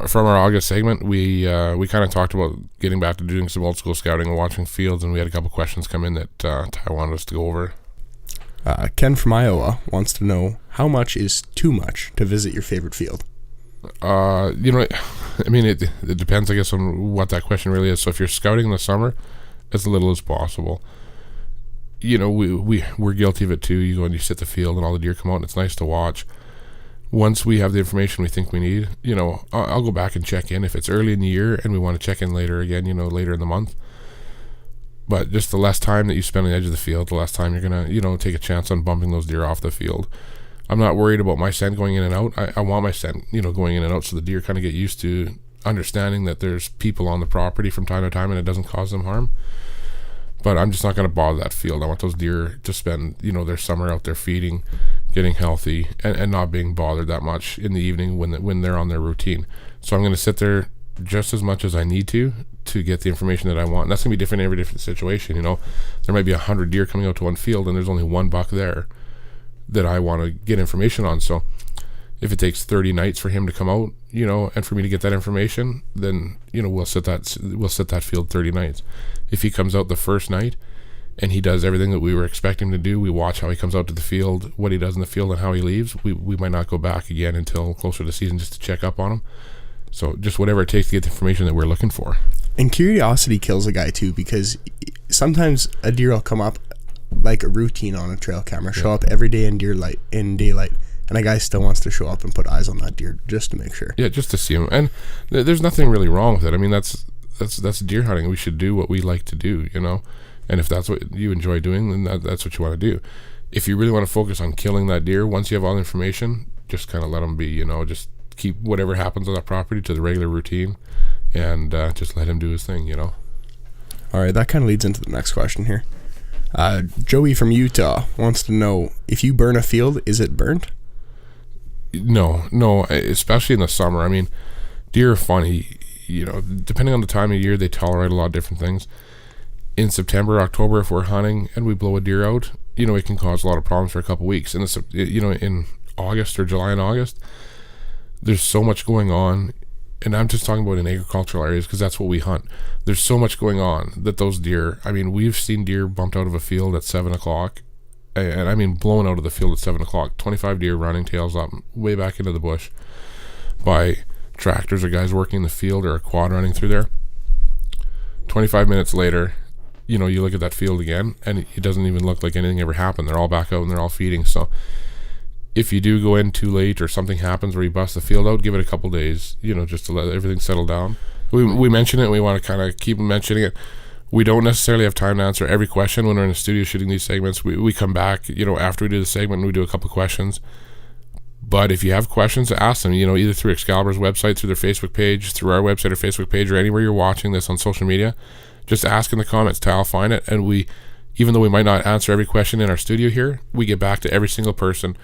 from our August segment, we kind of talked about getting back to doing some old school scouting and watching fields, and we had a couple questions come in that Ty wanted us to go over. Ken from Iowa wants to know, how much is too much to visit your favorite field? It depends, I guess, on what that question really is. So if you're scouting in the summer, as little as possible. We're guilty of it too. You go and you sit the field and all the deer come out and it's nice to watch. Once we have the information we think we need, I'll go back and check in if it's early in the year and we want to check in later again, later in the month. But just the less time that you spend on the edge of the field, the less time you're going to, take a chance on bumping those deer off the field. I'm not worried about my scent going in and out. I want my scent, going in and out so the deer kind of get used to understanding that there's people on the property from time to time and it doesn't cause them harm. But I'm just not going to bother that field. I want those deer to spend, their summer out there feeding, getting healthy, and not being bothered that much in the evening when they're on their routine. So I'm going to sit there just as much as I need to get the information that I want. And that's going to be different in every different situation. There might be 100 deer coming out to one field and there's only one buck there that I want to get information on. So if it takes 30 nights for him to come out, and for me to get that information, then, we'll sit that field 30 nights. If he comes out the first night and he does everything that we were expecting him to do, we watch how he comes out to the field, what he does in the field and how he leaves, we might not go back again until closer to the season just to check up on him. So just whatever it takes to get the information that we're looking for. And curiosity kills a guy too, because sometimes a deer will come up like a routine on a trail camera, show up every day in daylight, and a guy still wants to show up and put eyes on that deer just to make sure. Yeah, just to see him. And there's nothing really wrong with it. I mean, that's deer hunting. We should do what we like to do, and if that's what you enjoy doing, then that's what you want to do. If you really want to focus on killing that deer, once you have all the information, just kind of let him be, just keep whatever happens on that property to the regular routine, and just let him do his thing, All right, that kind of leads into the next question here. Joey from Utah wants to know, if you burn a field, is it burnt? No, especially in the summer. I mean, deer are funny, depending on the time of year, they tolerate a lot of different things. In September, October, if we're hunting and we blow a deer out, it can cause a lot of problems for a couple weeks. And in August or July and August, there's so much going on, and I'm just talking about in agricultural areas because that's what we hunt. There's so much going on that those deer, I mean, we've seen deer bumped out of a field at 7 o'clock, and I mean blown out of the field at 7 o'clock, 25 deer running tails up way back into the bush by tractors or guys working in the field or a quad running through there. 25 minutes later, you look at that field again and it doesn't even look like anything ever happened. They're all back out and they're all feeding. So if you do go in too late or something happens where you bust the field out, give it a couple days, just to let everything settle down. We mention it and we want to kind of keep mentioning it. We don't necessarily have time to answer every question when we're in the studio shooting these segments. We come back, after we do the segment, and we do a couple questions. But if you have questions, ask them, either through Excalibur's website, through their Facebook page, through our website or Facebook page, or anywhere you're watching this on social media. Just ask in the comments. Ty will find it. And even though we might not answer every question in our studio here, we get back to every single person.